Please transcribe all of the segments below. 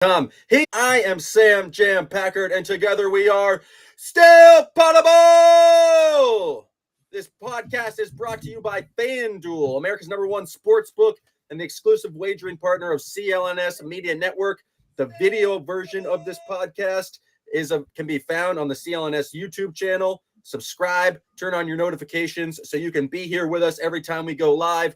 I am Sam Jam Packard, and together we are still Poddable! This podcast is brought to you by FanDuel, America's #1 sports book and the exclusive wagering partner of CLNS Media Network. The video version of this podcast can be found on the CLNS YouTube channel. Subscribe, turn on your notifications so you can be here with us every time we go live.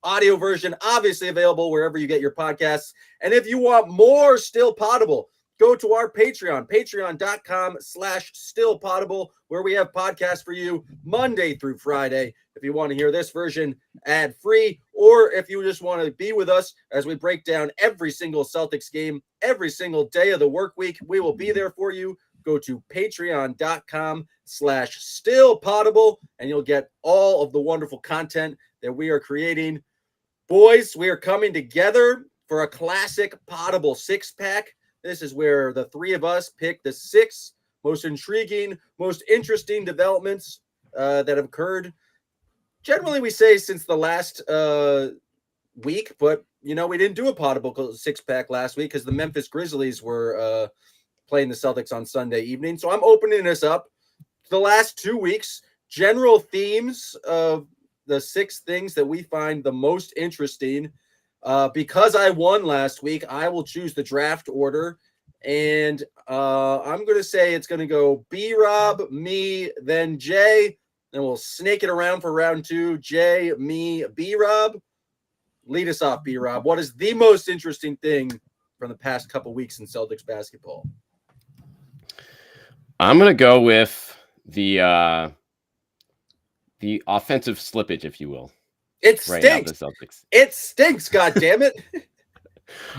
Audio version obviously available wherever you get your podcasts. And if you want more Still Poddable, go to our Patreon, patreon.com/stillpoddable, where we have podcasts for you Monday through Friday. If you want to hear this version ad-free, or if you just want to be with us as we break down every single Celtics game, every single day of the work week, we will be there for you. Go to patreon.com/stillpoddable, and you'll get all of the wonderful content that we are creating. Boys, we are coming together for a classic Poddable six-pack. This is where the three of us pick the 6 most intriguing, most interesting developments that have occurred. Generally, we say since the last week, but, we didn't do a Poddable six-pack last week because the Memphis Grizzlies were playing the Celtics on Sunday evening. So I'm opening this up to the last 2 weeks, general themes of the 6 things that we find the most interesting. Because I won last week, I will choose the draft order. And I'm going to say it's going to go B-Rob, me, then Jay. And we'll snake it around for round 2. Jay, me, B-Rob. Lead us off, B-Rob. What is the most interesting thing from the past couple weeks in Celtics basketball? I'm going to go with the offensive slippage, if you will. It stinks. Right now, the Celtics. It stinks, goddammit. I'm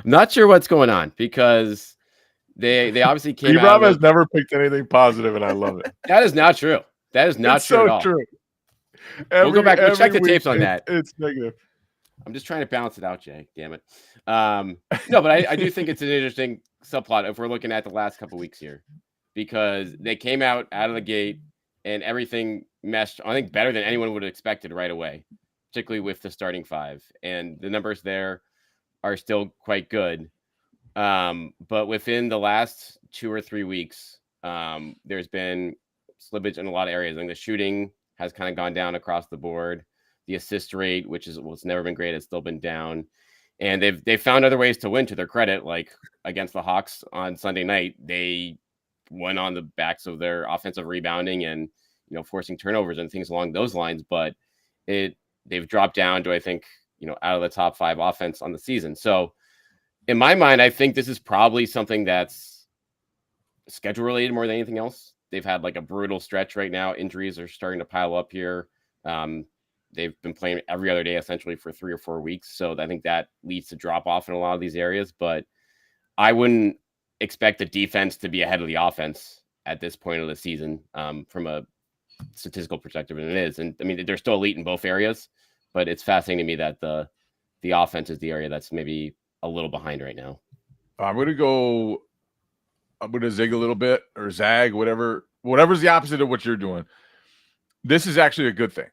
not sure what's going on because they obviously came out. Rob has never picked anything positive, and I love it. That is not true. That is not true at all. True. We'll go back. We'll check the tapes on that. It's negative. I'm just trying to balance it out, Jay. Damn it. No, but I do think it's an interesting subplot if we're looking at the last couple weeks here, because they came out of the gate and everything meshed, I think, better than anyone would have expected right away, particularly with the starting 5. And the numbers there are still quite good. But within the last 2 or 3 weeks, there's been slippage in a lot of areas. I think the shooting has kind of gone down across the board. The assist rate, which is what's never been great, has still been down. And they've found other ways to win, to their credit. Like against the Hawks on Sunday night, they went on the backs of their offensive rebounding and forcing turnovers and things along those lines. But they've dropped down to, I think, out of the top 5 offense on the season. So in my mind, I think this is probably something that's schedule related more than anything else. They've had like a brutal stretch right now. Injuries are starting to pile up here. They've been playing every other day essentially for 3 or 4 weeks. So I think that leads to drop off in a lot of these areas. But I wouldn't expect the defense to be ahead of the offense at this point of the season from a statistical perspective, and it is. And I mean, they're still elite in both areas, but it's fascinating to me that the offense is the area that's maybe a little behind right now. I'm going to zig a little bit, or zag, whatever's the opposite of what you're doing. This is actually a good thing.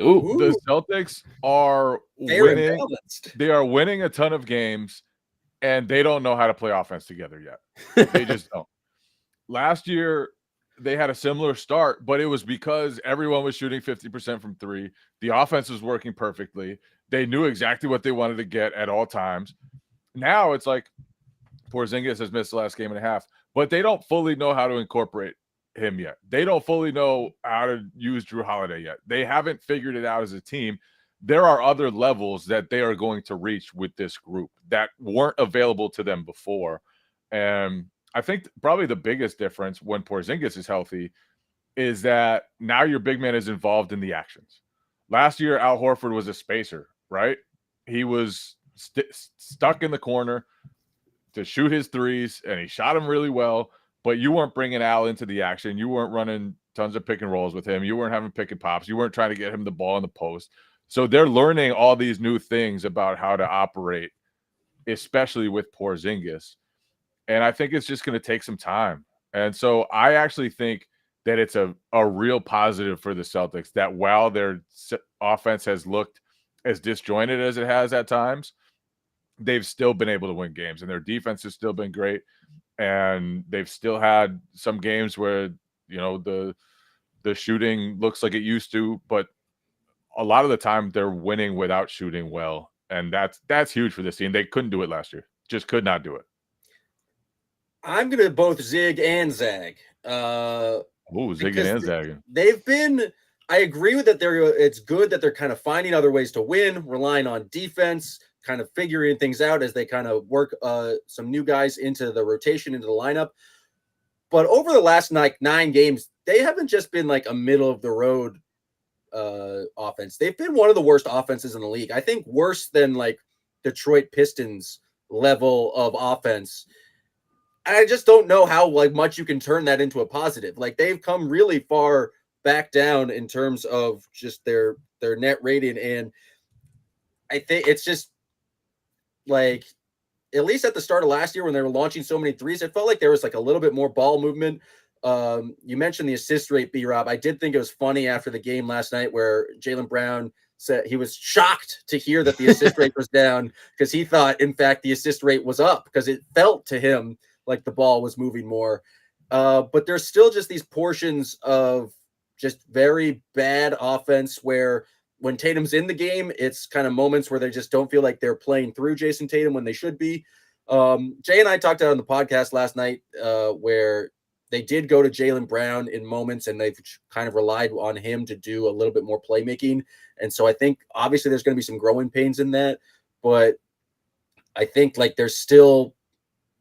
Ooh. The Celtics are winning. They are winning a ton of games, and they don't know how to play offense together yet. They just don't. Last year, they had a similar start, but it was because everyone was shooting 50% from 3. The offense was working perfectly. They knew exactly what they wanted to get at all times. Now it's like Porzingis has missed the last game and a half, but they don't fully know how to incorporate him yet. They don't fully know how to use Drew Holiday yet. They haven't figured it out as a team. There are other levels that they are going to reach with this group that weren't available to them before. And I think probably the biggest difference when Porzingis is healthy is that now your big man is involved in the actions. Last year, Al Horford was a spacer, right? He was stuck in the corner to shoot his threes, and he shot them really well, but you weren't bringing Al into the action. You weren't running tons of pick and rolls with him. You weren't having pick and pops. You weren't trying to get him the ball in the post. So they're learning all these new things about how to operate, especially with Porzingis. And I think it's just going to take some time. And so I actually think that it's a real positive for the Celtics that while their offense has looked as disjointed as it has at times, they've still been able to win games, and their defense has still been great. And they've still had some games where, the shooting looks like it used to, but a lot of the time they're winning without shooting well. And that's huge for this team. They couldn't do it last year. Just could not do it. I'm going to both zig and zag. Zigging and zagging. They've been, I agree with that. It's good that they're kind of finding other ways to win, relying on defense, kind of figuring things out as they kind of work some new guys into the rotation, into the lineup. But over the last 9 games, they haven't just been like a middle of the road offense. They've been one of the worst offenses in the league. I think worse than like Detroit Pistons level of offense. And I just don't know how much you can turn that into a positive. Like, they've come really far back down in terms of just their net rating. And I think it's just like, at least at the start of last year when they were launching so many threes, it felt like there was like a little bit more ball movement. You mentioned the assist rate, B-Rob. I did think it was funny after the game last night where Jaylen Brown said he was shocked to hear that the assist rate was down, because he thought, in fact, the assist rate was up because it felt to him like the ball was moving more. But there's still just these portions of just very bad offense where when Tatum's in the game, it's kind of moments where they just don't feel like they're playing through Jason Tatum when they should be. Jay and I talked about on the podcast last night where they did go to Jaylen Brown in moments, and they've kind of relied on him to do a little bit more playmaking. And so I think obviously there's going to be some growing pains in that, but I think like there's still,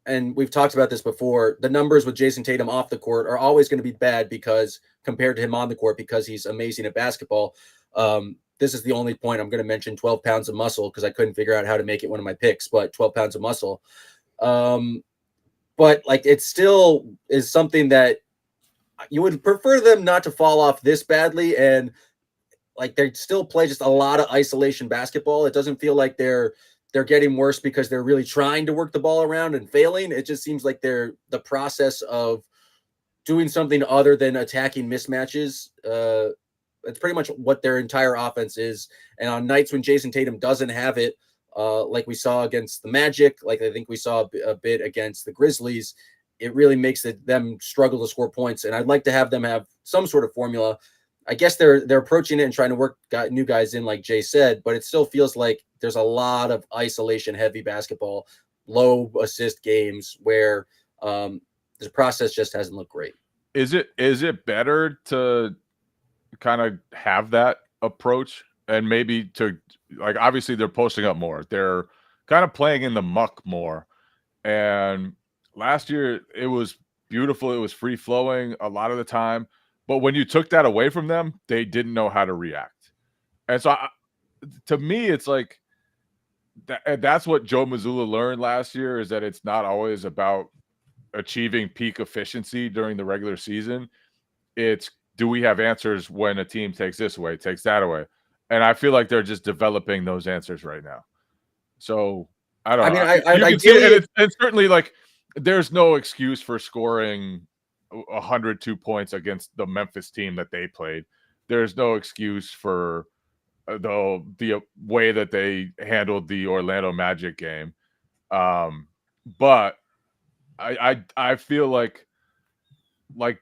and we've talked about this before, the numbers with Jason Tatum off the court are always going to be bad because compared to him on the court, because he's amazing at basketball. This is the only point I'm going to mention 12 pounds of muscle, because I couldn't figure out how to make it one of my picks, but 12 pounds of muscle. But like, it still is something that you would prefer them not to fall off this badly. And like, they still play just a lot of isolation basketball. It doesn't feel like they're getting worse because they're really trying to work the ball around and failing. It just seems like the process of doing something other than attacking mismatches. It's pretty much what their entire offense is. And on nights when Jason Tatum doesn't have it, like we saw against the Magic, like I think we saw a bit against the Grizzlies, it really makes them struggle to score points. And I'd like to have them have some sort of formula. I guess they're approaching it and trying to work new guys in, like Jay said, but it still feels like there's a lot of isolation heavy basketball, low assist games where the process just hasn't looked great. Is it better to kind of have that approach, and maybe to, like, obviously they're posting up more, they're kind of playing in the muck more, and last year it was beautiful, it was free flowing a lot of the time, but when you took that away from them, they didn't know how to react. And so to me, it's like that's what Joe Mazzulla learned last year, is that it's not always about achieving peak efficiency during the regular season. It's, do we have answers when a team takes this away, takes that away? And I feel like they're just developing those answers right now. So I don't know. You can see it, and certainly, like, there's no excuse for scoring 102 points against the Memphis team that they played. There's no excuse for the way that they handled the Orlando Magic game. But I feel like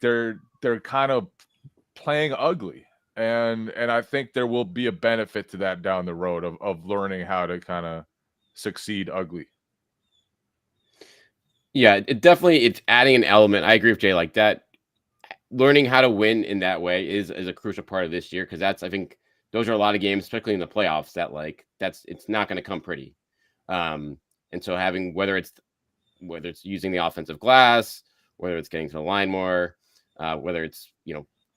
they're kind of playing ugly, and I think there will be a benefit to that down the road of learning how to kind of succeed ugly. Yeah, it's adding an element. I agree with Jay, like that. Learning how to win in that way is a crucial part of this year, because I think those are a lot of games, especially in the playoffs, that it's not going to come pretty. And so having, whether it's using the offensive glass, whether it's getting to the line more, whether it's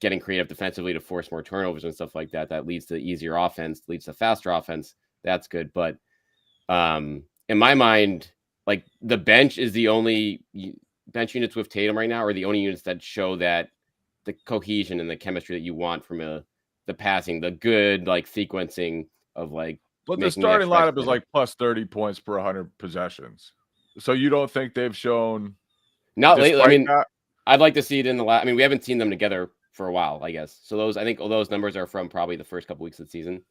getting creative defensively to force more turnovers and stuff like that, that leads to easier offense, leads to faster offense. That's good. But in my mind, like, the bench is the only bench units with Tatum right now are the only units that show that the cohesion and the chemistry that you want from the passing, the good like sequencing of like. But the starting lineup is like plus 30 points per 100 possessions. So you don't think they've shown? Not lately. I mean, I'd like to see it in the last. I mean, we haven't seen them together for a while, I guess. So I think all those numbers are from probably the first couple weeks of the season.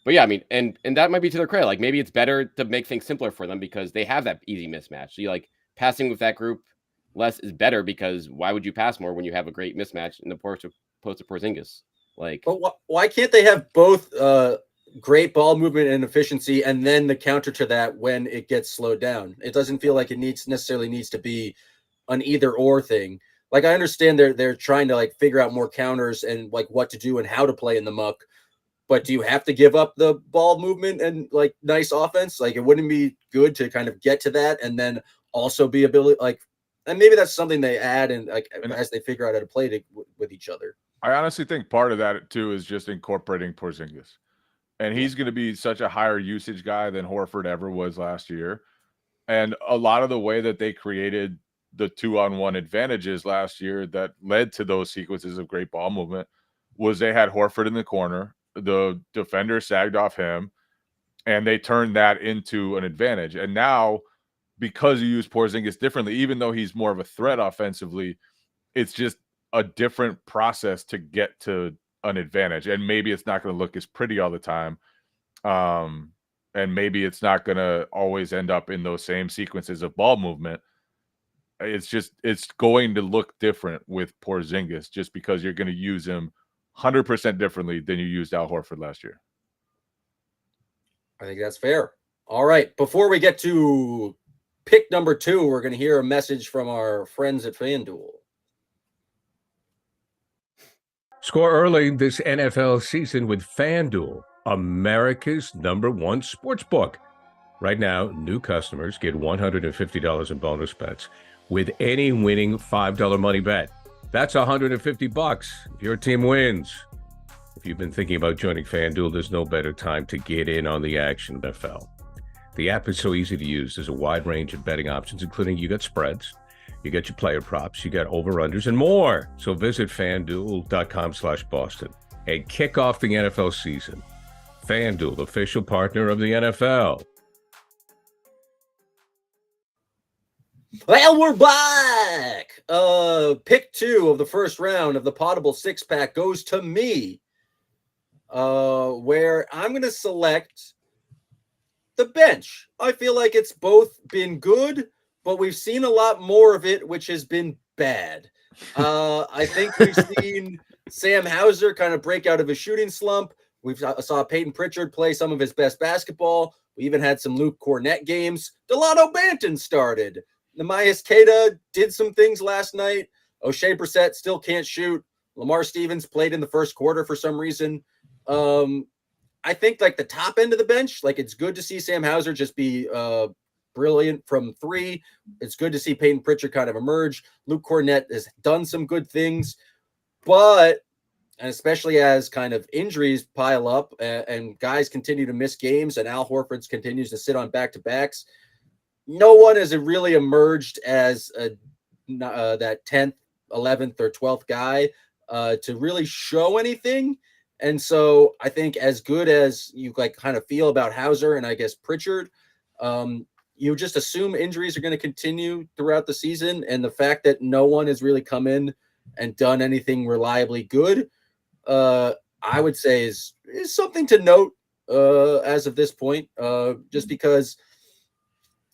But yeah, I mean, and that might be to their credit. Like maybe it's better to make things simpler for them because they have that easy mismatch. So you like passing with that group less is better because why would you pass more when you have a great mismatch in the post of Porzingis? Like, but why can't they have both great ball movement and efficiency, and then the counter to that when it gets slowed down? It doesn't feel like it necessarily needs to be an either or thing. Like I understand they're trying to like figure out more counters and like what to do and how to play in the muck. But do you have to give up the ball movement and like nice offense? Like it wouldn't be good to kind of get to that and then also be ability like, and maybe that's something they add and like as they figure out how to play with each other. I honestly think part of that too is just incorporating Porzingis, and he's going to be such a higher usage guy than Horford ever was last year. And a lot of the way that they created the 2-on-1 advantages last year that led to those sequences of great ball movement was they had Horford in the corner, the defender sagged off him, and they turned that into an advantage. And now, because you use Porzingis differently, even though he's more of a threat offensively, it's just a different process to get to an advantage. And maybe it's not going to look as pretty all the time. And maybe it's not going to always end up in those same sequences of ball movement. It's going to look different with Porzingis just because you're going to use him 100% differently than you used Al Horford last year. I think that's fair. All right. Before we get to pick number 2, we're going to hear a message from our friends at FanDuel. Score early this NFL season with FanDuel, America's #1 sportsbook. Right now, new customers get $150 in bonus bets with any winning $5 money bet. That's $150 if your team wins. If you've been thinking about joining FanDuel, there's no better time to get in on the action than NFL. The app is so easy to use. There's a wide range of betting options, including you got spreads, you got your player props, you got over-unders, and more. So visit FanDuel.com/Boston and kick off the NFL season. FanDuel, official partner of the NFL. Well, we're back. Pick 2 of the first round of the Poddable 6-pack goes to me, where I'm going to select the bench. I feel like it's both been good, but we've seen a lot more of it, which has been bad. I think we've seen Sam Hauser kind of break out of his shooting slump. We saw Peyton Pritchard play some of his best basketball. We even had some Luke Cornett games. Delano Banton started. Neemias Queta did some things last night. O'Shea Brissett still can't shoot. Lamar Stevens played in the first quarter for some reason. I think like the top end of the bench, like it's good to see Sam Hauser just be brilliant from 3. It's good to see Peyton Pritchard kind of emerge. Luke Cornett has done some good things, but and especially as kind of injuries pile up and guys continue to miss games and Al Horford continues to sit on back-to-backs, no one has really emerged as that 10th, 11th, or 12th guy to really show anything. And so I think as good as you like kind of feel about Hauser and I guess Pritchard, you just assume injuries are going to continue throughout the season. And the fact that no one has really come in and done anything reliably good, I would say is something to note as of this point, just because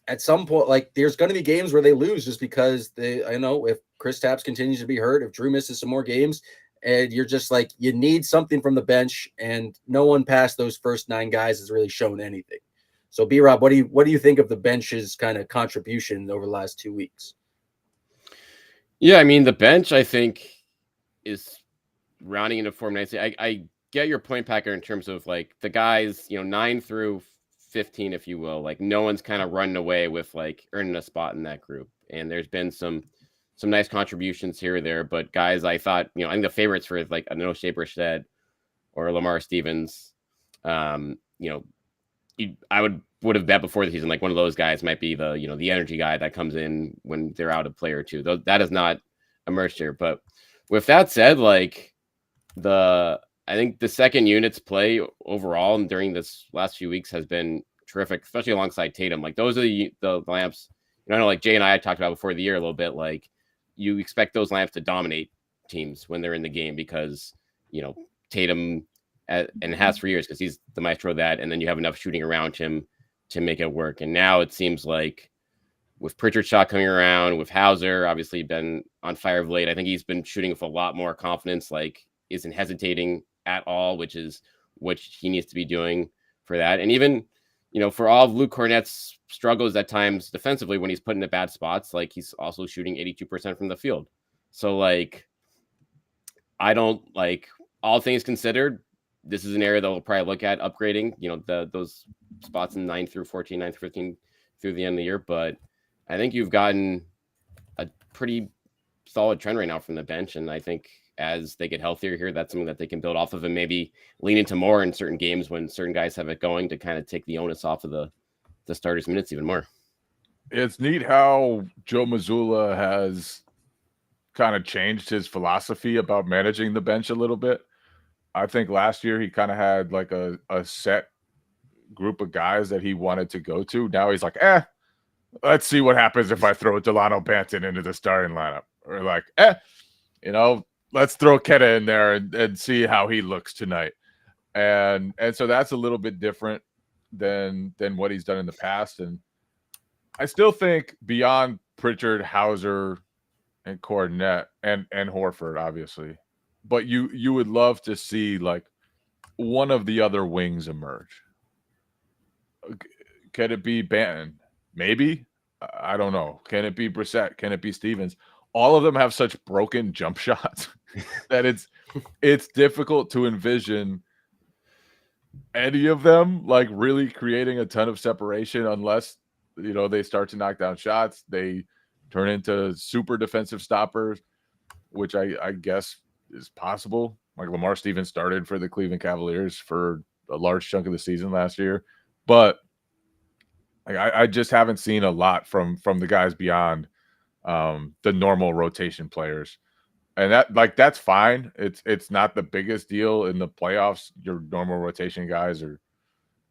at some point, like there's going to be games where they lose just because I know if Kristaps continues to be hurt, if Drew misses some more games, and you're just like, you need something from the bench, and no one past those first 9 guys has really shown anything. So B-Rob, what do you think of the bench's kind of contribution over the last 2 weeks? Yeah, I mean, the bench, I think, is rounding into form nicely. I get your point, Packer, in terms of like the guys, 9 through 15, if you will, like no one's kind of running away with like earning a spot in that group. And there's been some nice contributions here or there, but guys, I thought, I think the favorites for like an O'Shea Brissett or Lamar Stevens, I would have bet before the season, like one of those guys might be the, the energy guy that comes in when they're out a player or two. That has not emerged here. But with that said, like I think the second unit's play overall and during this last few weeks has been terrific, especially alongside Tatum. Like those are the lamps. I know, like Jay and I talked about before the year a little bit. Like you expect those lamps to dominate teams when they're in the game because Tatum and has for years because he's the maestro of that. And then you have enough shooting around him to make it work. And now it seems like with Pritchard's shot coming around, with Hauser obviously been on fire of late, I think he's been shooting with a lot more confidence, like isn't hesitating at all, which is what he needs to be doing for that. And even, for all of Luke Cornett's struggles at times defensively when he's put in the bad spots, like he's also shooting 82% from the field. So like, I don't like, all things considered, this is an area that we'll probably look at upgrading, those spots in 9 through 14, 9 through 15 through the end of the year. But I think you've gotten a pretty solid trend right now from the bench. And I think as they get healthier here, that's something that they can build off of and maybe lean into more in certain games when certain guys have it going to kind of take the onus off of the starters' minutes even more. It's neat how Joe Mazzulla has kind of changed his philosophy about managing the bench a little bit. I think last year he kind of had like a set group of guys that he wanted to go to. Now he's like, let's see what happens if I throw Delano Banton into the starting lineup. Or like, let's throw Queta in there and see how he looks tonight. And so that's a little bit different than what he's done in the past. And I still think beyond Pritchard, Hauser, and Cornette and Horford, obviously, but you would love to see like one of the other wings emerge. Can it be Banton? Maybe. I don't know. Can it be Brissett? Can it be Stevens? All of them have such broken jump shots that it's difficult to envision any of them like really creating a ton of separation unless they start to knock down shots. They turn into super defensive stoppers, which I guess is possible. Like Lamar Stevens started for the Cleveland Cavaliers for a large chunk of the season last year, but I just haven't seen a lot from the guys beyond the normal rotation players. And that's fine. It's not the biggest deal in the playoffs. Your normal rotation guys are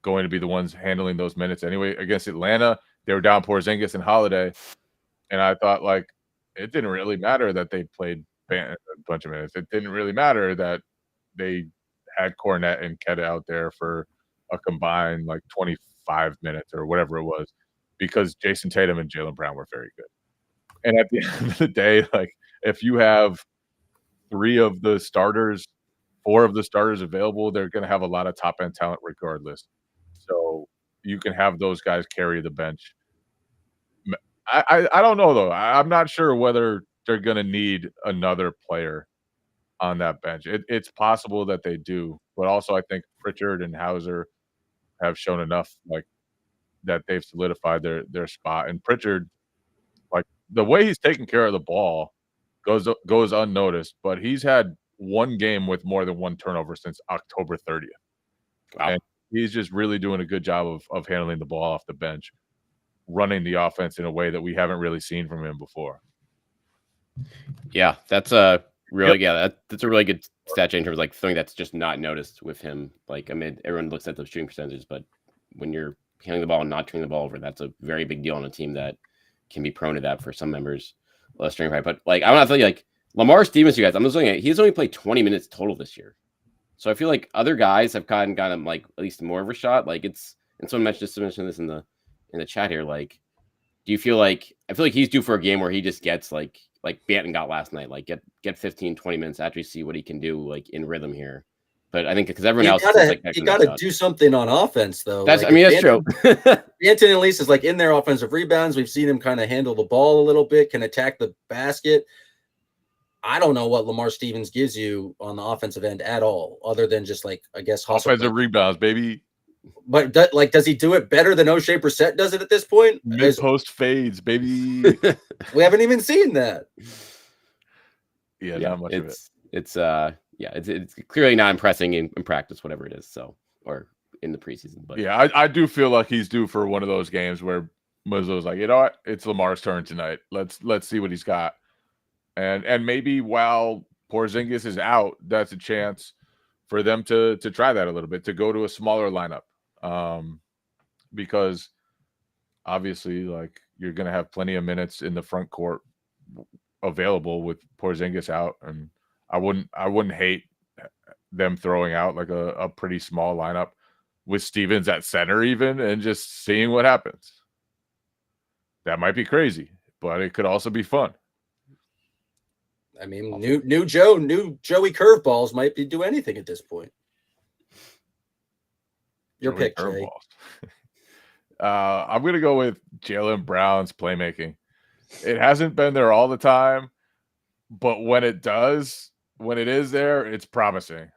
going to be the ones handling those minutes anyway. Against Atlanta, they were down Porzingis and Holiday, and I thought like it didn't really matter that they played a bunch of minutes. It didn't really matter that they had Cornette and Queta out there for a combined like 25 minutes or whatever it was, because Jason Tatum and Jaylen Brown were very good. And at the end of the day, like if you have 4 of the starters available, they're going to have a lot of top end talent regardless. So you can have those guys carry the bench. I don't know though. I'm not sure whether they're going to need another player on that bench. It's possible that they do, but also I think Pritchard and Hauser have shown enough like that they've solidified their spot. And Pritchard, like the way he's taking care of the ball goes unnoticed, but he's had one game with more than one turnover since October 30th. Wow. And he's just really doing a good job of handling the ball off the bench, running the offense in a way that we haven't really seen from him before. Yeah, that's a really that's a really good stat in terms of like something that's just not noticed with him. Like, I mean, everyone looks at those shooting percentages, but when you're handling the ball and not turning the ball over, that's a very big deal on a team that can be prone to that for some members. Less string fight, but like I want to tell you, like Lamar Stevens, you guys, I'm just looking at, he's only played 20 minutes total this year, so I feel like other guys have gotten him like at least more of a shot. Like it's, and someone mentioned this in the chat here. Like, do you feel like, I feel like he's due for a game where he just gets like Banton got last night, like get 15-20 minutes after you see what he can do like in rhythm here. But I think because everyone else you gotta do something on offense though. That's like, that's true. Banton at least is like in their offensive rebounds. We've seen him kind of handle the ball a little bit, can attack the basket. I don't know what Lamar Stevens gives you on the offensive end at all, other than just like I guess offensive rebounds, baby. But does he do it better than O'Shea Brissett does it at this point? Mid post fades, baby. We haven't even seen that. Yeah, not much of it. It's clearly not impressing in practice, whatever it is. So, or in the preseason, but yeah, I do feel like he's due for one of those games where Muzzo's like, you know what, it's Lamar's turn tonight. Let's see what he's got, and maybe while Porzingis is out, that's a chance for them to try that a little bit, to go to a smaller lineup, because obviously, like you're gonna have plenty of minutes in the front court available with Porzingis out, and I wouldn't hate them throwing out like a pretty small lineup with Stevens at center even, and just seeing what happens. That might be crazy, but it could also be fun. I mean, new Joey curveballs might do anything at this point. Your Joey pick, Jay. I'm going to go with Jaylen Brown's playmaking. It hasn't been there all the time, but when it is there, it's promising.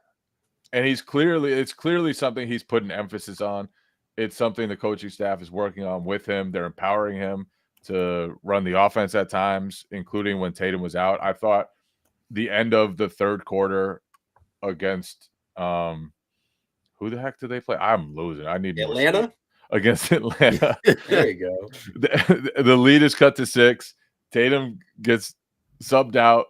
And it's clearly something he's putting emphasis on. It's something the coaching staff is working on with him. They're empowering him to run the offense at times, including when Tatum was out. I thought the end of the third quarter against who the heck did they play? I'm losing. I need Atlanta. Against Atlanta. There you go. The lead is cut to 6. Tatum gets subbed out,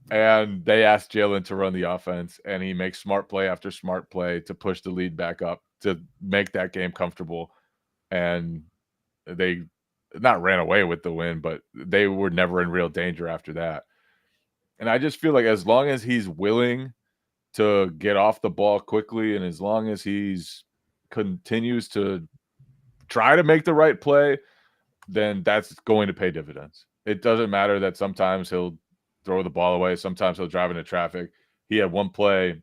and they ask Jaylen to run the offense, and he makes smart play after smart play to push the lead back up to make that game comfortable. And they not ran away with the win, but they were never in real danger after that. And I just feel like as long as he's willing to get off the ball quickly, and as long as he's continues to try to make the right play, then that's going to pay dividends. It doesn't matter that sometimes he'll throw the ball away. Sometimes he'll drive into traffic. He had one play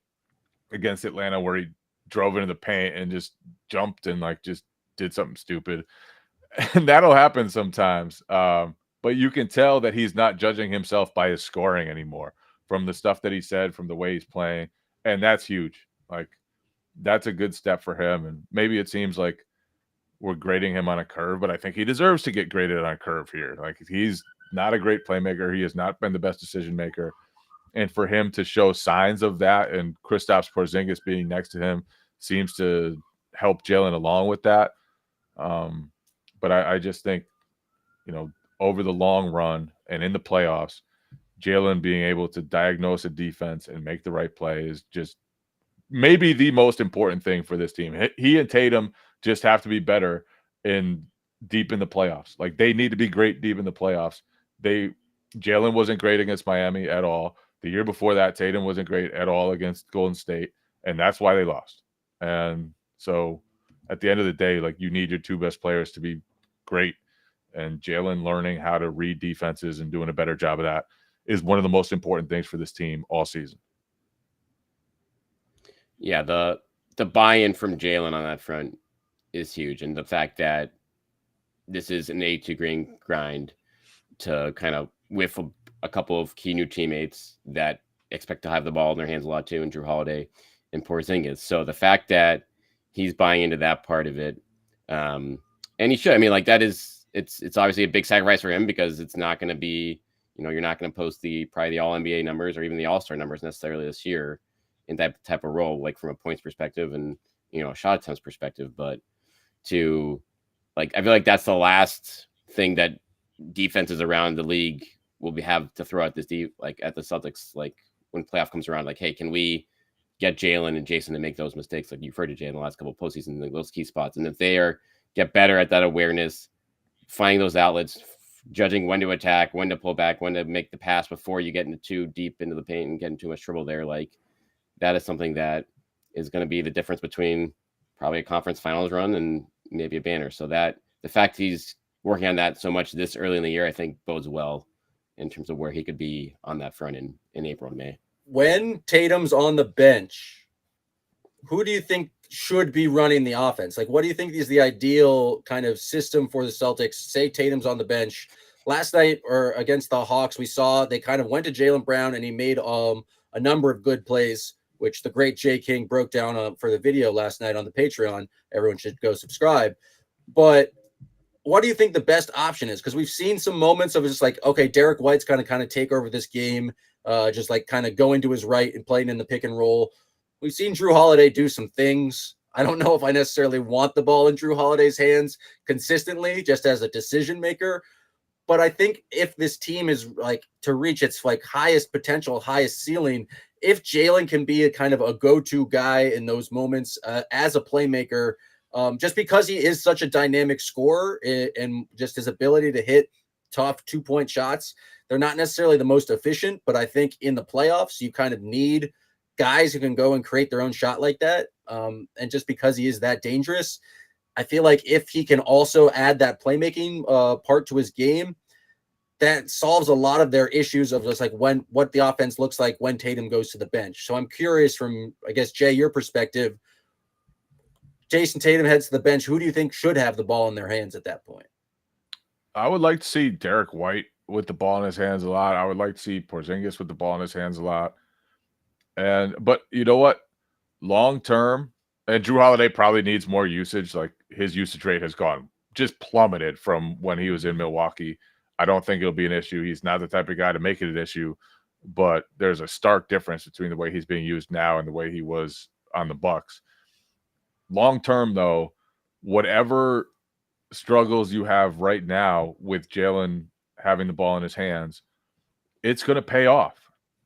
against Atlanta where he drove into the paint and just jumped and just did something stupid. And that'll happen sometimes. But you can tell that he's not judging himself by his scoring anymore from the stuff that he said, from the way he's playing. And that's huge. That's a good step for him. And maybe it seems like we're grading him on a curve, but I think he deserves to get graded on a curve here. He's not a great playmaker. He has not been the best decision maker. And for him to show signs of that, and Kristaps Porzingis being next to him seems to help Jaylen along with that. But I just think, over the long run and in the playoffs, Jaylen being able to diagnose a defense and make the right play is just maybe the most important thing for this team. He and Tatum just have to be better deep in the playoffs. They need to be great deep in the playoffs. Jaylen wasn't great against Miami at all. The year before that, Tatum wasn't great at all against Golden State, and that's why they lost. And so at the end of the day, you need your two best players to be great, and Jaylen learning how to read defenses and doing a better job of that is one of the most important things for this team all season. Yeah, the buy-in from Jaylen on that front is huge, and the fact that this is an 82-game grind to kind of with a couple of key new teammates that expect to have the ball in their hands a lot too, and Jrue Holiday and Porzingis. So the fact that he's buying into that part of it, and he should. I mean, it's obviously a big sacrifice for him because it's not going to be, you're not going to post probably the All-NBA numbers or even the All-Star numbers necessarily this year in that type of role, from a points perspective and, a shot attempts perspective. But I feel like that's the last thing that defenses around the league will have to throw at this at the Celtics, when playoff comes around, hey, can we get Jaylen and Jason to make those mistakes? You've heard of Jaylen the last couple of postseasons, those key spots. And if they get better at that awareness, finding those outlets, judging when to attack, when to pull back, when to make the pass before you get into too deep into the paint and getting too much trouble there, that is something that is going to be the difference between probably a conference finals run and maybe a banner. So that the fact he's working on that so much this early in the year, I think bodes well in terms of where he could be on that front in April and May. When Tatum's on the bench, who do you think should be running the offense? What do you think is the ideal kind of system for the Celtics? Say Tatum's on the bench. Last night or against the Hawks, we saw they kind of went to Jaylen Brown and he made a number of good plays, which the great Jay King broke down for the video last night on the Patreon. Everyone should go subscribe. But what do you think the best option is? Because we've seen some moments of just okay, Derek White's kind of take over this game, just kind of go into his right and playing in the pick and roll. We've seen Jrue Holiday do some things. I don't know if I necessarily want the ball in Jrue Holiday's hands consistently, just as a decision maker. But I think if this team is to reach its highest potential, highest ceiling, if Jaylen can be a kind of a go-to guy in those moments as a playmaker, just because he is such a dynamic scorer and just his ability to hit tough 2-point shots, they're not necessarily the most efficient, but I think in the playoffs, you kind of need guys who can go and create their own shot like that. And just because he is that dangerous, I feel like if he can also add that playmaking part to his game, that solves a lot of their issues of just like what the offense looks like when Tatum goes to the bench. So I'm curious from, I guess, Jay, your perspective, Jason Tatum heads to the bench. Who do you think should have the ball in their hands at that point? I would like to see Derek White with the ball in his hands a lot. I would like to see Porzingis with the ball in his hands a lot. But you know what? Long term, and Drew Holiday probably needs more usage. Like his usage rate has just plummeted from when he was in Milwaukee. I don't think it'll be an issue. He's not the type of guy to make it an issue, but there's a stark difference between the way he's being used now and the way he was on the Bucks. Long term, though, whatever struggles you have right now with Jalen having the ball in his hands, it's going to pay off.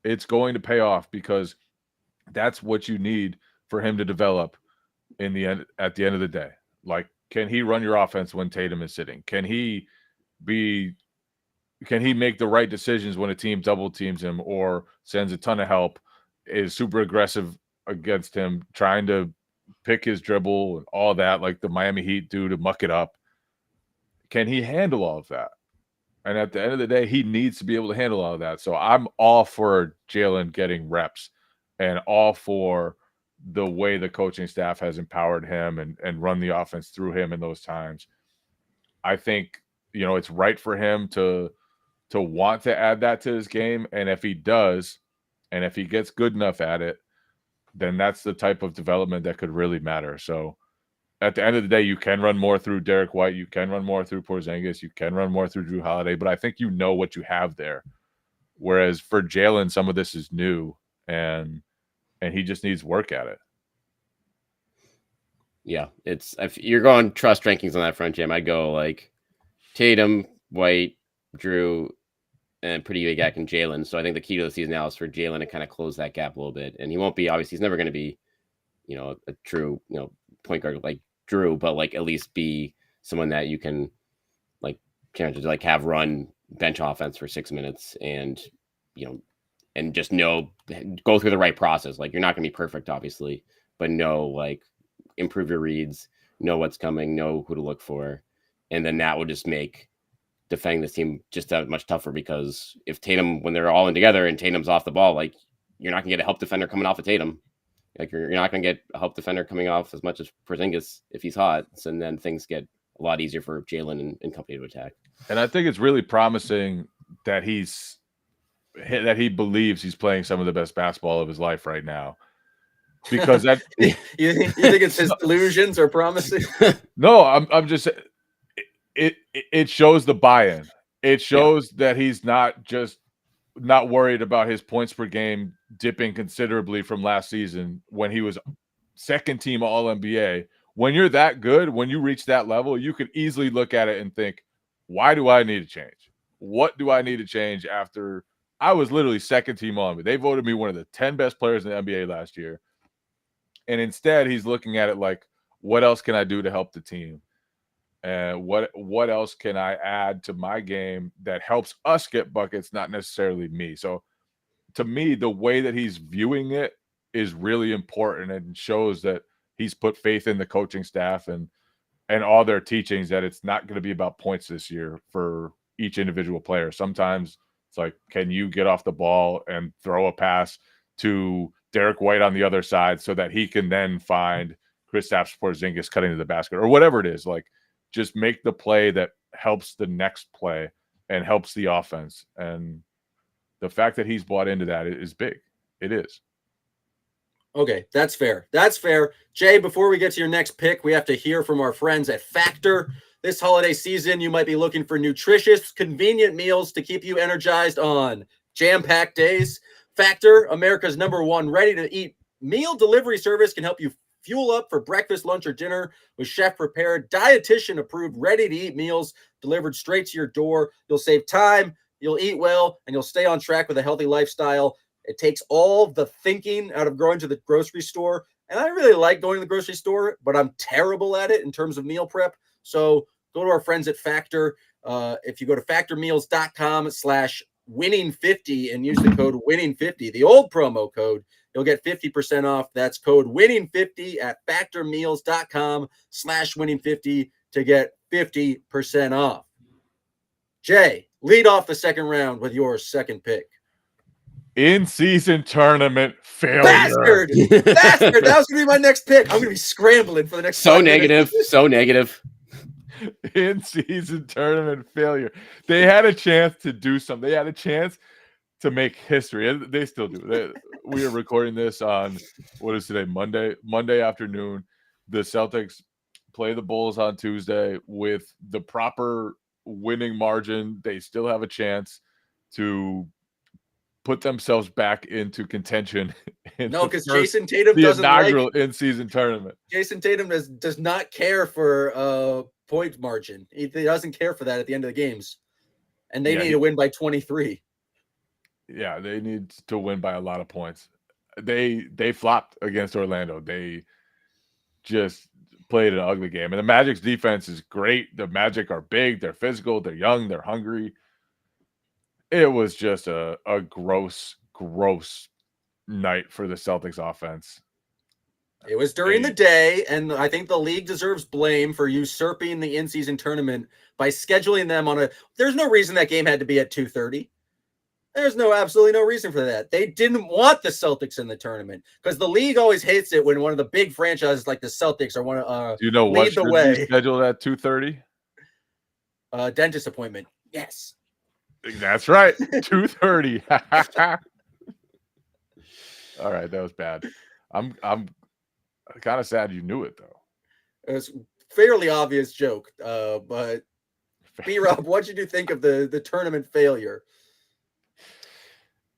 It's going to pay off because that's what you need for him to develop at the end of the day. Like, can he run your offense when Tatum is sitting? Can he make the right decisions when a team double teams him or sends a ton of help, is super aggressive against him, trying to pick his dribble and all that, like the Miami Heat do to muck it up? Can he handle all of that? And at the end of the day, he needs to be able to handle all of that. So I'm all for Jalen getting reps and all for the way the coaching staff has empowered him and run the offense through him in those times. I think, it's right for him to want to add that to his game. And if he does, and if he gets good enough at it, then that's the type of development that could really matter. So at the end of the day, you can run more through Derek White. You can run more through Porzingis. You can run more through Drew Holiday. But I think you know what you have there. Whereas for Jalen, some of this is new, and he just needs work at it. Yeah, if you're going trust rankings on that front, Jim, I'd go like Tatum, White, Drew, and pretty big Ack and Jalen. So I think the key to the season now is for Jalen to kind of close that gap a little bit. And he won't be, obviously, he's never going to be, a true, point guard like Drew, but like at least be someone that you can like have run bench offense for 6 minutes and, and just go through the right process. Like, you're not going to be perfect, obviously, but improve your reads, know what's coming, know who to look for. And then that will just make defending this team just that much tougher, because if Tatum, when they're all in together and Tatum's off the ball, like, you're not gonna get a help defender coming off of Tatum. Like, you're not gonna get a help defender coming off as much as Porzingis if he's hot. So then things get a lot easier for Jalen and company to attack. And I think it's really promising that he believes he's playing some of the best basketball of his life right now. Because that you think it's his delusions are promising? No, I'm just, it shows the buy-in. It shows that he's not worried about his points per game dipping considerably from last season when he was second team All-NBA. When you're that good, when you reach that level, you could easily look at it and think, why do I need to change? What do I need to change after I was literally second team All-NBA? They voted me one of the 10 best players in the NBA last year. And instead, he's looking at it like, what else can I do to help the team? And what else can I add to my game that helps us get buckets, not necessarily me? So to me, the way that he's viewing it is really important and shows that he's put faith in the coaching staff and all their teachings, that it's not going to be about points this year for each individual player. Sometimes it's like, can you get off the ball and throw a pass to Derek White on the other side so that he can then find Kristaps Porzingis cutting to the basket or whatever it is. Like, just make the play that helps the next play and helps the offense. And the fact that he's bought into that is big. It is. Okay, that's fair. That's fair. Jay, before we get to your next pick, we have to hear from our friends at Factor. This holiday season, you might be looking for nutritious, convenient meals to keep you energized on jam-packed days. Factor, America's #1 ready-to-eat meal delivery service, can help you fuel up for breakfast, lunch, or dinner with chef-prepared, dietitian-approved, ready-to-eat meals delivered straight to your door. You'll save time, you'll eat well, and you'll stay on track with a healthy lifestyle. It takes all the thinking out of going to the grocery store. And I really like going to the grocery store, but I'm terrible at it in terms of meal prep. So go to our friends at Factor. If you go to factormeals.com/winning50 and use the code winning50, the old promo code, you'll get 50% off. That's code winning50 at factormeals.com/winning50 to get 50% off. Jay, lead off the second round with your second pick. In-season tournament failure. Bastard! Bastard! That was going to be my next pick. I'm going to be scrambling for the next So 5 negative. minutes. So negative. In-season tournament failure. They had a chance to do something. They had a chance to make history. They still do. We are recording this on, what is today? Monday afternoon. The Celtics play the Bulls on Tuesday with the proper winning margin. They still have a chance to put themselves back into contention. No, because Jason Tatum doesn't inaugural in-season tournament. Jason Tatum does not care for point margin. He doesn't care for that at the end of the games, and they need to win by 23. Yeah, they need to win by a lot of points. They flopped against Orlando. They just played an ugly game, and the Magic's defense is great. The Magic are big, they're physical, they're young, they're hungry. It was just a gross night for the Celtics offense. It was during the day, and I think the league deserves blame for usurping the in-season tournament by scheduling them on there's no reason that game had to be at 2:30. There's absolutely no reason for that. They didn't want the Celtics in the tournament because the league always hates it when one of the big franchises like the Celtics are one of Do you know what should be scheduled at 2:30? Dentist appointment. Yes. That's right. 2:30. All right, that was bad. I'm kind of sad you knew it though. It was a fairly obvious joke. But B-Rob, what did you think of the tournament failure?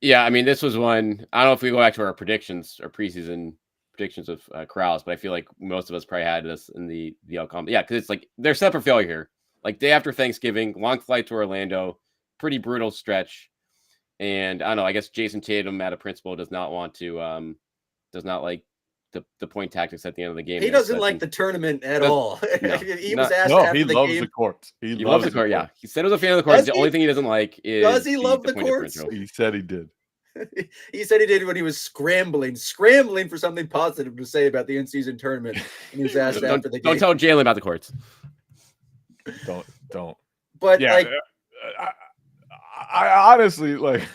Yeah, I mean, this was one. I don't know if we go back to our predictions or preseason predictions of Krause, but I feel like most of us probably had this in the outcome. Yeah, because it's like they're set for failure here. Like day after Thanksgiving, long flight to Orlando, pretty brutal stretch. And I don't know, I guess Jason Tatum out of principle does not want to does not like the point tactics at the end of the game. He doesn't like the tournament at all. No, he was asked after he the loves game. the court. He loves the court, yeah. He said he was a fan of the court. The only thing he doesn't like is does he love the point courts? differential. He said he did. He said he did when he was scrambling for something positive to say about the in-season tournament. And he was asked after the game. Don't tell Jalen about the courts. Don't. But yeah, like, I honestly like.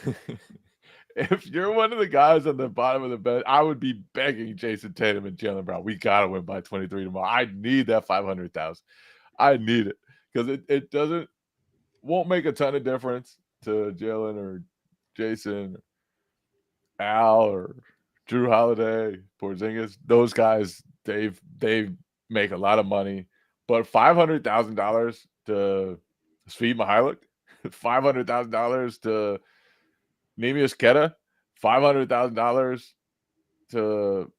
If you're one of the guys on the bottom of the bench, I would be begging Jason Tatum and Jaylen Brown. We gotta win by 23 tomorrow. I need that 500,000. I need it because it won't make a ton of difference to Jalen or Jason, or Al or Drew Holiday, Porzingis. Those guys, they make a lot of money, but $500,000 to Svi Mihajlovic, $500,000 to Neemias Queta, $500,000 to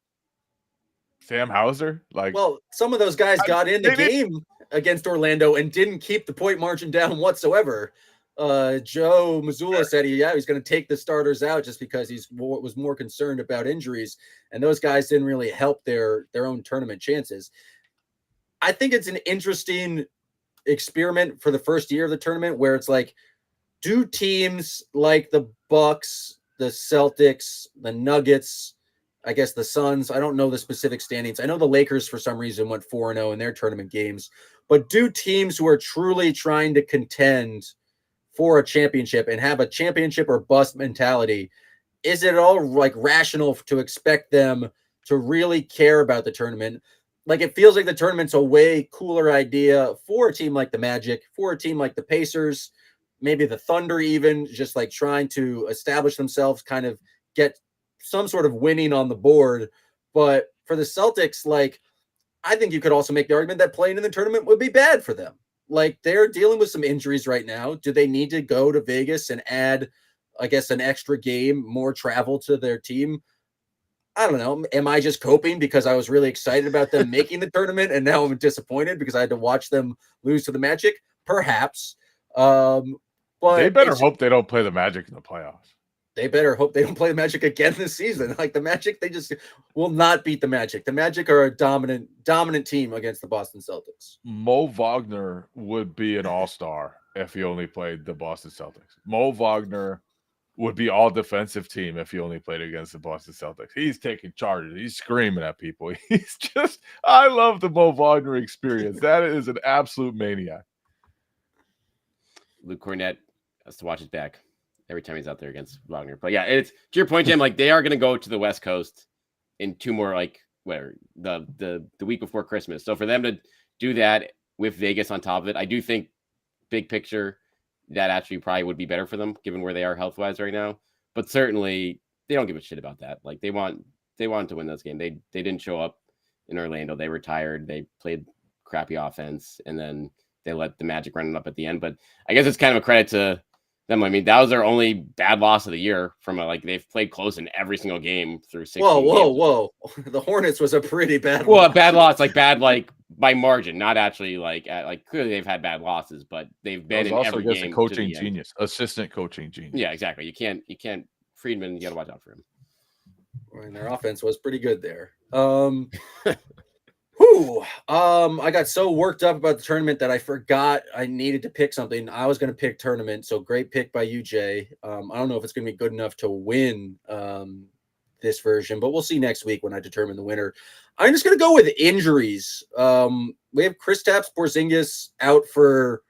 Sam Hauser. well, some of those guys got in the game against Orlando and didn't keep the point margin down whatsoever. Joe Mazzulla said he's going to take the starters out just because was more concerned about injuries, and those guys didn't really help their own tournament chances. I think it's an interesting experiment for the first year of the tournament where it's like, do teams like the Bucks, the Celtics, the Nuggets, I guess the Suns, I don't know the specific standings. I know the Lakers for some reason went 4-0 in their tournament games, but do teams who are truly trying to contend for a championship and have a championship or bust mentality, is it all like rational to expect them to really care about the tournament? Like, it feels like the tournament's a way cooler idea for a team like the Magic, for a team like the Pacers, maybe the Thunder, even just like trying to establish themselves, kind of get some sort of winning on the board. But for the Celtics, like, I think you could also make the argument that playing in the tournament would be bad for them. Like, they're dealing with some injuries right now. Do they need to go to Vegas and add, I guess, an extra game, more travel to their team? I don't know. Am I just coping because I was really excited about them making the tournament and now I'm disappointed because I had to watch them lose to the Magic? Perhaps. But they better hope they don't play the Magic in the playoffs. They better hope they don't play the Magic again this season. Like, the Magic, they just will not beat the Magic. The Magic are a dominant team against the Boston Celtics. Mo Wagner would be an all-star if he only played the Boston Celtics. Mo Wagner would be all defensive team if he only played against the Boston Celtics. He's taking charges. He's screaming at people. He's just, I love the Mo Wagner experience. That is an absolute maniac. Luke Cornett has to watch his back every time he's out there against Wagner. But yeah, it's to your point, Jim, like they are going to go to the West Coast in 2 more, like where the week before Christmas. So for them to do that with Vegas on top of it, I do think big picture that actually probably would be better for them given where they are health wise right now. But certainly they don't give a shit about that. Like they want to win this game. They didn't show up in Orlando. They were tired. They played crappy offense, and then they let the Magic run it up at the end. But I guess it's kind of a credit to them. I mean, that was their only bad loss of the year from like they've played close in every single game through 16 Whoa. The Hornets was a pretty bad loss. A bad loss, like bad like by margin, not actually like clearly they've had bad losses, but they've been in every game. Coaching genius, assistant coaching genius. Yeah, exactly. You can't Friedman, you got to watch out for him. And their offense was pretty good there. I got so worked up about the tournament that I forgot I needed to pick something. I was going to pick tournament, so great pick by you, Jay. I don't know if it's going to be good enough to win this version, but we'll see next week when I determine the winner. I'm just going to go with injuries. We have Kristaps Porzingis out for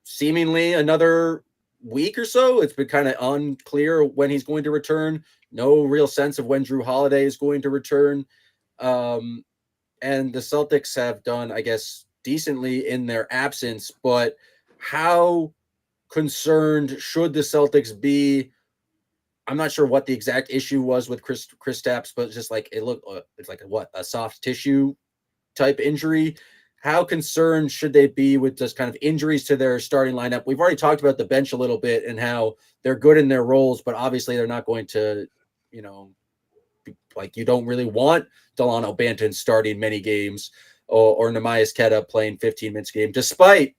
seemingly another week or so. It's been kind of unclear when he's going to return. No real sense of when Drew Holiday is going to return. And the Celtics have done, I guess, decently in their absence, but how concerned should the Celtics be? I'm not sure what the exact issue was with Kristaps, but just like it's like a soft tissue type injury. How concerned should they be with just kind of injuries to their starting lineup? We've already talked about the bench a little bit and how they're good in their roles, but obviously they're not going to, like you don't really want Delano Banton starting many games or Neemias Queta playing 15 minutes a game, despite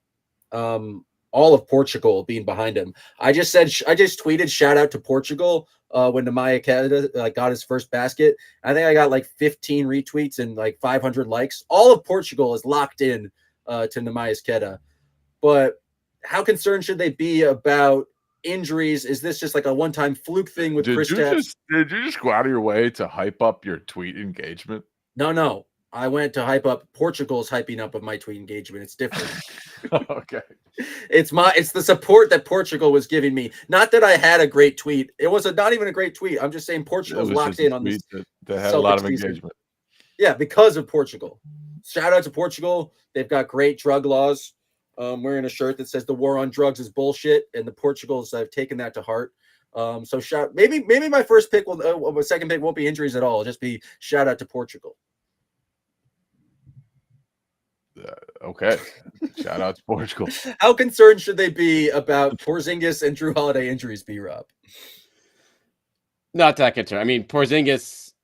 all of Portugal being behind him. I just tweeted shout out to Portugal when Neemias Queta got his first basket. I think I got like 15 retweets and like 500 likes. All of Portugal is locked in to Neemias Queta. But how concerned should they be about injuries? Is this just like a one-time fluke thing with Kristaps? Did you just go out of your way to hype up your tweet engagement? No. I went to hype up Portugal's hyping up of my tweet engagement. It's different. Okay. It's the support that Portugal was giving me. Not that I had a great tweet. It was not even a great tweet. I'm just saying Portugal's locked in on this. That had a lot of engagement. Yeah, because of Portugal. Shout out to Portugal. They've got great drug laws. Wearing a shirt that says the war on drugs is bullshit, and the Portugals have taken that to heart. So maybe my first pick my second pick won't be injuries at all. It'll just be shout out to Portugal. Okay. Shout out to Portugal. How concerned should they be about Porzingis and Drew Holiday injuries, B-Rob? Not that concerned. I mean, Porzingis,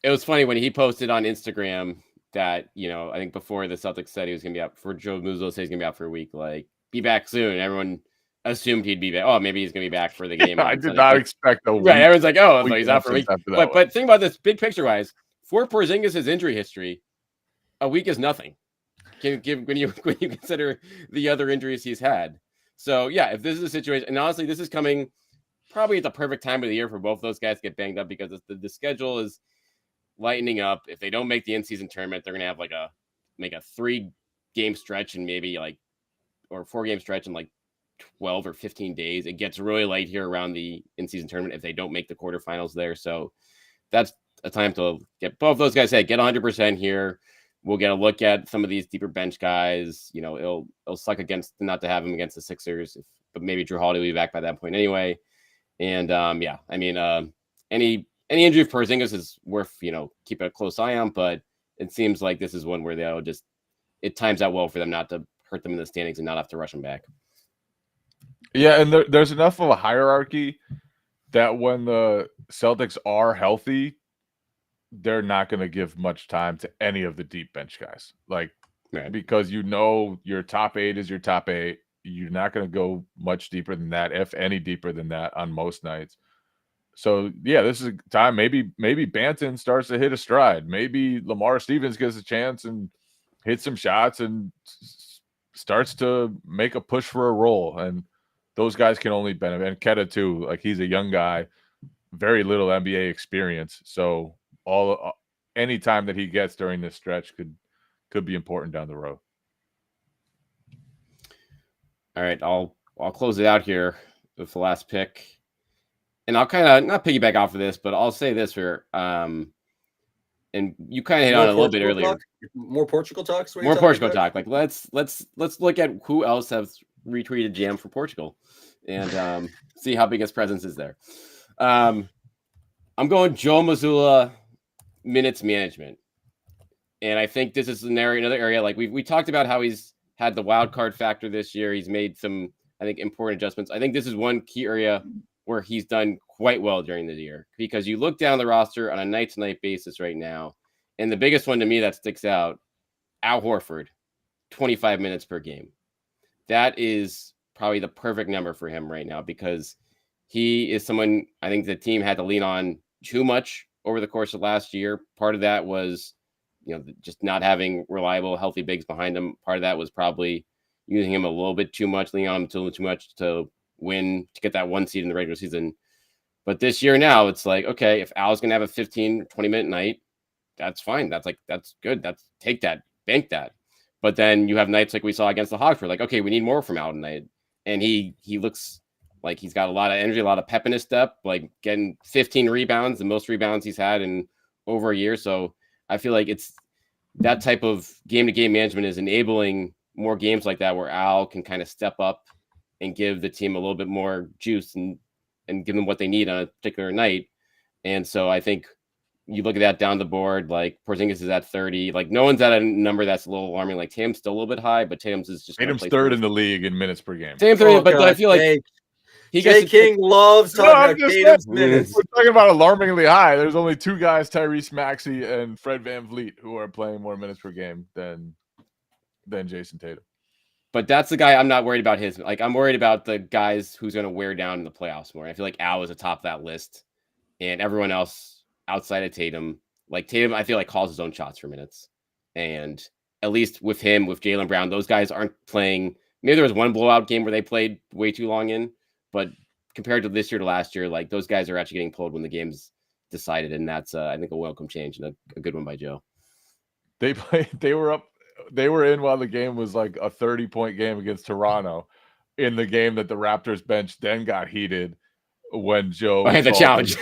it was funny when he posted on Instagram that, I think before the Celtics said he was going to be out for Joe Muzo said he's going to be out for a week, like, be back soon. Everyone assumed he'd be back. Oh, maybe he's going to be back for the game. I did not expect a week. Right. Everyone's like, oh, so he's out for a week. But think about this big picture wise. For Porzingis' injury history, a week is nothing. When you consider the other injuries he's had. So yeah, if this is a situation, and honestly, this is coming probably at the perfect time of the year for both those guys to get banged up because the schedule is lightening up. If they don't make the in-season tournament, they're gonna have like a 3-game stretch and maybe or 4-game stretch in like 12 or 15 days. It gets really light here around the in-season tournament if they don't make the quarterfinals there. So that's a time to get both those guys. Hey, get 100% here. We'll get a look at some of these deeper bench guys. It'll suck not to have him against the Sixers, but maybe Drew Holiday will be back by that point anyway. And any injury of Porzingis is worth keep a close eye on. But it seems like this is one where it times out well for them not to hurt them in the standings and not have to rush them back. Yeah, and there's enough of a hierarchy that when the Celtics are healthy, they're not going to give much time to any of the deep bench guys. Because your top 8 is your top 8. You're not going to go much deeper than that, if any deeper than that on most nights. So, yeah, this is a time. Maybe Banton starts to hit a stride. Maybe Lamar Stevens gets a chance and hits some shots and starts to make a push for a role. And those guys can only benefit. And Queta too, like he's a young guy, very little NBA experience. So any time that he gets during this stretch could be important down the road. All right, I'll close it out here with the last pick. And I'll kind of not piggyback off of this, but I'll say this here. And you kind of hit on it a little bit earlier. More Portugal talk. More Portugal talk. Like let's look at who else has retweeted Jam for Portugal, and see how big his presence is there. I'm going Joe Mazzulla minutes management, and I think this is another area. Like we talked about how he's had the wild card factor this year. He's made some, I think, important adjustments. I think this is one key area where he's done quite well during the year, because you look down the roster on a night-to-night basis right now, and the biggest one to me that sticks out, Al Horford, 25 minutes per game. That is probably the perfect number for him right now, because he is someone I think the team had to lean on too much over the course of last year. Part of that was, just not having reliable, healthy bigs behind him. Part of that was probably using him a little bit too much, leaning on him too much to win, to get that 1 seed in the regular season. But this year now, it's like, okay, if Al's going to have a 15, 20-minute night, that's fine. That's good. Take that, bank that. But then you have nights like we saw against the Hawks where like, okay, we need more from Al tonight. And he looks like he's got a lot of energy, a lot of pep in his step, like getting 15 rebounds, the most rebounds he's had in over a year. So I feel like it's that type of game-to-game management is enabling more games like that where Al can kind of step up and give the team a little bit more juice and give them what they need on a particular night. And so I think you look at that down the board, like Porzingis is at 30. Like no one's at a number that's a little alarming. Like Tatum's still a little bit high, but Tatum's is just Tatum's third in the league in minutes per game. Tatum's third, but I feel like Jay King loves talking about Tatum's minutes. We're talking about alarmingly high. There's only 2 guys, Tyrese Maxey and Fred VanVleet, who are playing more minutes per game than Jason Tatum. But that's the guy I'm not worried about his. Like, I'm worried about the guys who's going to wear down in the playoffs more. I feel like Al is atop that list, and everyone else outside of Tatum, like Tatum, I feel like calls his own shots for minutes. And at least with him, with Jaylen Brown, those guys aren't playing. Maybe there was one blowout game where they played way too long in, but compared to this year to last year, like those guys are actually getting pulled when the game's decided. And that's, I think, a welcome change and a good one by Joe. They were in while the game was like a 30-point game against Toronto, in the game that the Raptors bench then got heated when Joe had the challenge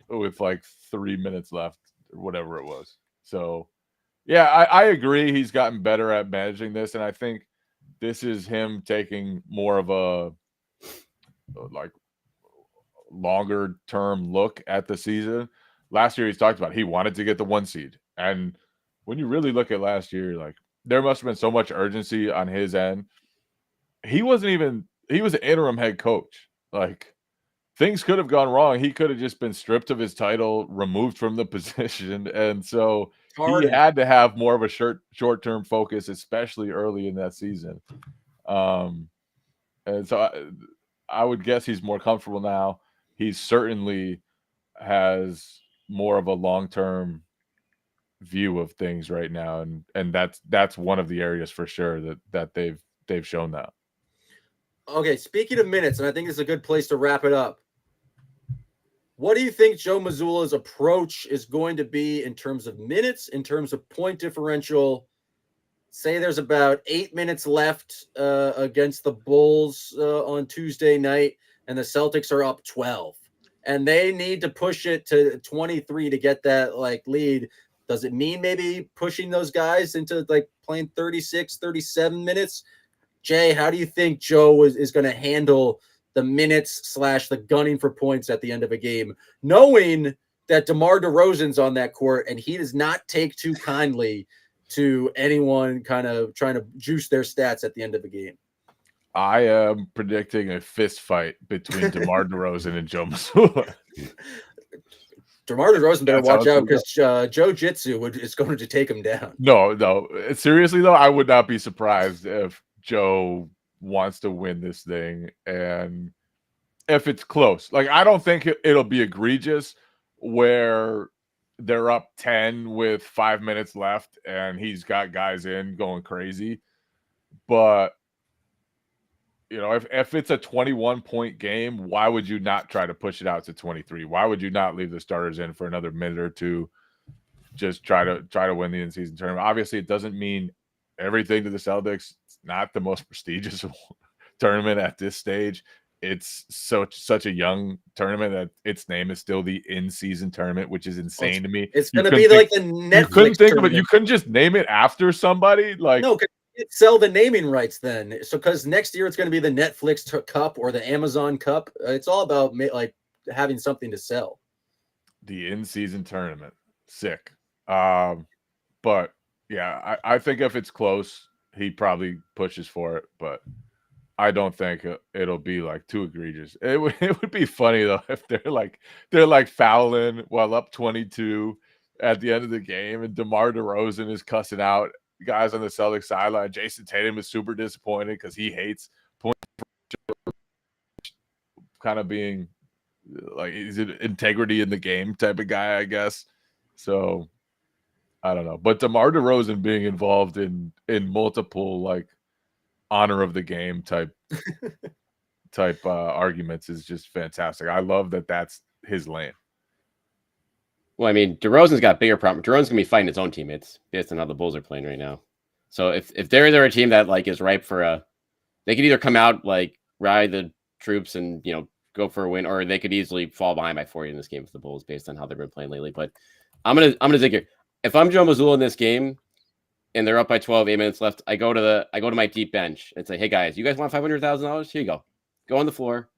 with like 3 minutes left or whatever it was. So yeah, I agree. He's gotten better at managing this. And I think this is him taking more of a like longer term look at the season. Last year he's talked about he wanted to get the 1 seed. And when you really look at last year, like there must have been so much urgency on his end. He was an interim head coach. Like things could have gone wrong. He could have just been stripped of his title, removed from the position. And so he had to have more of a short-term focus, especially early in that season. And so I would guess he's more comfortable now. He certainly has more of a long-term view of things right now, and that's one of the areas for sure that they've shown that. Okay, speaking of minutes, and I think it's a good place to wrap it up. What do you think Joe Mazzulla's approach is going to be in terms of minutes, in terms of point differential? Say there's about 8 minutes left against the Bulls on Tuesday night, and the Celtics are up 12, and they need to push it to 23 to get that lead. Does it mean maybe pushing those guys into playing 36, 37 minutes? Jay, how do you think Joe is going to handle the minutes / the gunning for points at the end of a game, knowing that DeMar DeRozan's on that court and he does not take too kindly to anyone kind of trying to juice their stats at the end of a game? I am predicting a fist fight between DeMar DeRozan and Joe Mazzulla. DeMar DeRozan better watch out because Joe Jitsu is going to take him down. No. Seriously, though, I would not be surprised if Joe wants to win this thing. And if it's close, I don't think it'll be egregious where they're up 10 with 5 minutes left and he's got guys in going crazy. But You know, if it's a 21-point game, why would you not try to push it out to 23? Why would you not leave the starters in for another minute or two? Just try to win the in-season tournament. Obviously, it doesn't mean everything to the Celtics. It's not the most prestigious tournament at this stage. It's such a young tournament that its name is still the in-season tournament, which is insane to me. It's going to be like the Netflix. You couldn't think tournament. of it. You couldn't just name it after somebody. Like no, sell the naming rights then. So because next year it's going to be the Netflix Cup or the Amazon Cup. It's all about like having something to sell. The in-season tournament, sick. But yeah, I think if it's close, he probably pushes for it. But I don't think it'll be like too egregious. It would be funny though if they're like fouling while up 22 at the end of the game, and DeMar DeRozan is cussing out guys on the Celtics sideline. Jason Tatum is super disappointed because he hates points, kind of being like he's an integrity in the game type of guy, I guess. So I don't know, but DeMar DeRozan being involved in multiple like honor of the game type arguments is just fantastic. I love that that's his lane. Well, I mean, DeRozan's got bigger problem. DeRozan's gonna be fighting his own teammates based on how the Bulls are playing right now. So if they're a team that like is ripe for they could either come out like ride the troops and go for a win, or they could easily fall behind by 40 in this game for the Bulls based on how they've been playing lately. But I'm gonna think here. If I'm Joe Mazzulla in this game and they're up by 12, 8 minutes left, I go to my deep bench and say, hey guys, you guys want $500,000? Here you go. Go on the floor,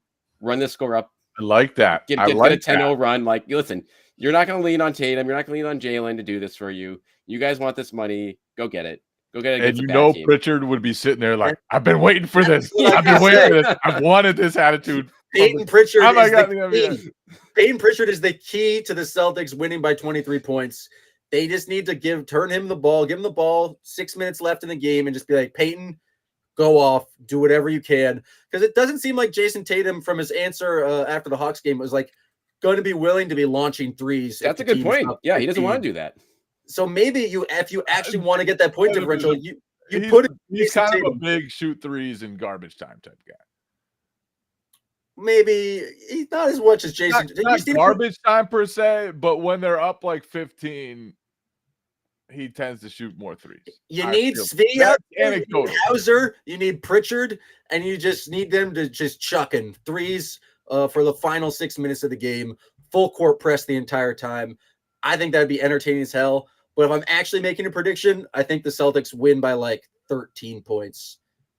run this score up. I like that. Get a 10-0 run. Like, listen, you're not going to lean on Tatum. You're not going to lean on Jalen to do this for you. You guys want this money. Go get it. Go get it. And Pritchard would be sitting there like, I've been waiting for this. I've been waiting for this. I've wanted this attitude. Peyton Pritchard is the key to the Celtics winning by 23 points. They just need to turn him the ball, give him the ball, 6 minutes left in the game, and just be like, Peyton, go off, do whatever you can. Because it doesn't seem like Jason Tatum, from his answer after the Hawks game, was like going to be willing to be launching threes. That's a good point. Yeah, he doesn't want to do that. So maybe if you actually want to get that point differential, you put it. He's kind of a big shoot threes in garbage time type guy. Maybe he's not as much as Jason. Not garbage time per se, but when they're up like 15, he tends to shoot more threes. You need Svi, you need Hauser, you need Pritchard, and you just need them to just chuck in threes for the final 6 minutes of the game, full court press the entire time. I think that'd be entertaining as hell. But if I'm actually making a prediction, I think the Celtics win by like 13 points.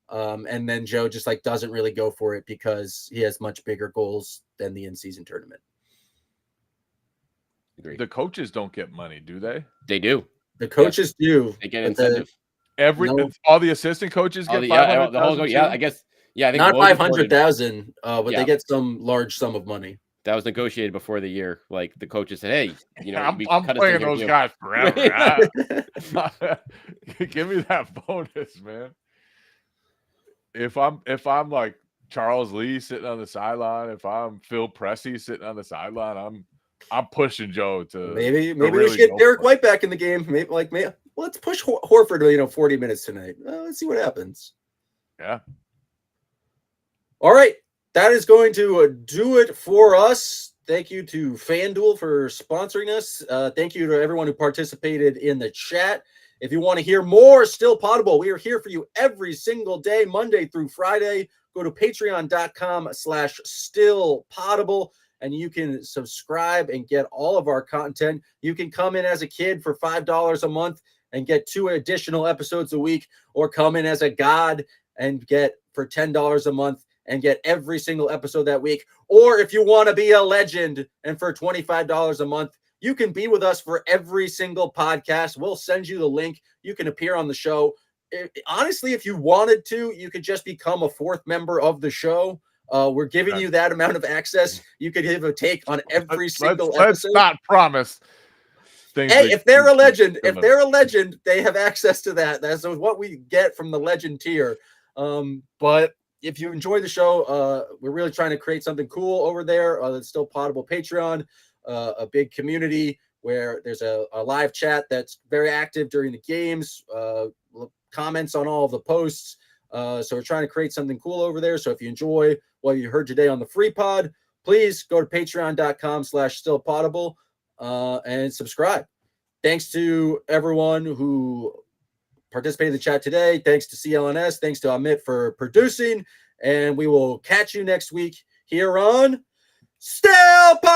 And then Joe just like doesn't really go for it because he has much bigger goals than the in-season tournament. Agreed. The coaches don't get money, do they? They do. The coaches do. They get incentive. All the assistant coaches get $500,000. I guess. Yeah, I think not 500,000, but they get some large sum of money. That was negotiated before the year. Like the coaches said, "Hey, I'm playing those guys forever. Give me that bonus, man." If I'm like Charles Lee sitting on the sideline, if I'm Phil Pressey sitting on the sideline, I'm pushing Joe to maybe we should get Derek White back in the game. Maybe let's push Horford to 40 minutes tonight. Let's see what happens. Yeah. All right. That is going to do it for us. Thank you to FanDuel for sponsoring us. Thank you to everyone who participated in the chat. If you want to hear more Still Poddable, we are here for you every single day, Monday through Friday. Go to patreon.com/stillpoddable, and you can subscribe and get all of our content. You can come in as a kid for $5 a month and get 2 additional episodes a week, or come in as a god and get for $10 a month and get every single episode that week. Or if you want to be a legend and for $25 a month, you can be with us for every single podcast. We'll send you the link. You can appear on the show. Honestly, if you wanted to, you could just become a 4th member of the show. We're giving you that amount of access. You could give a take on every single episode. Let's not promise things. Hey, if they're a legend, they have access to that. That's what we get from the legend tier. But if you enjoy the show, we're really trying to create something cool over there. That's Still Poddable Patreon, a big community where there's a live chat that's very active during the games, comments on all of the posts, So we're trying to create something cool over there. So if you enjoy what you heard today on the free pod, please go to patreon.com/stillpoddable and subscribe. Thanks to everyone who participated in the chat today. Thanks to CLNS. Thanks to Amit for producing. And we will catch you next week here on Still Poddable.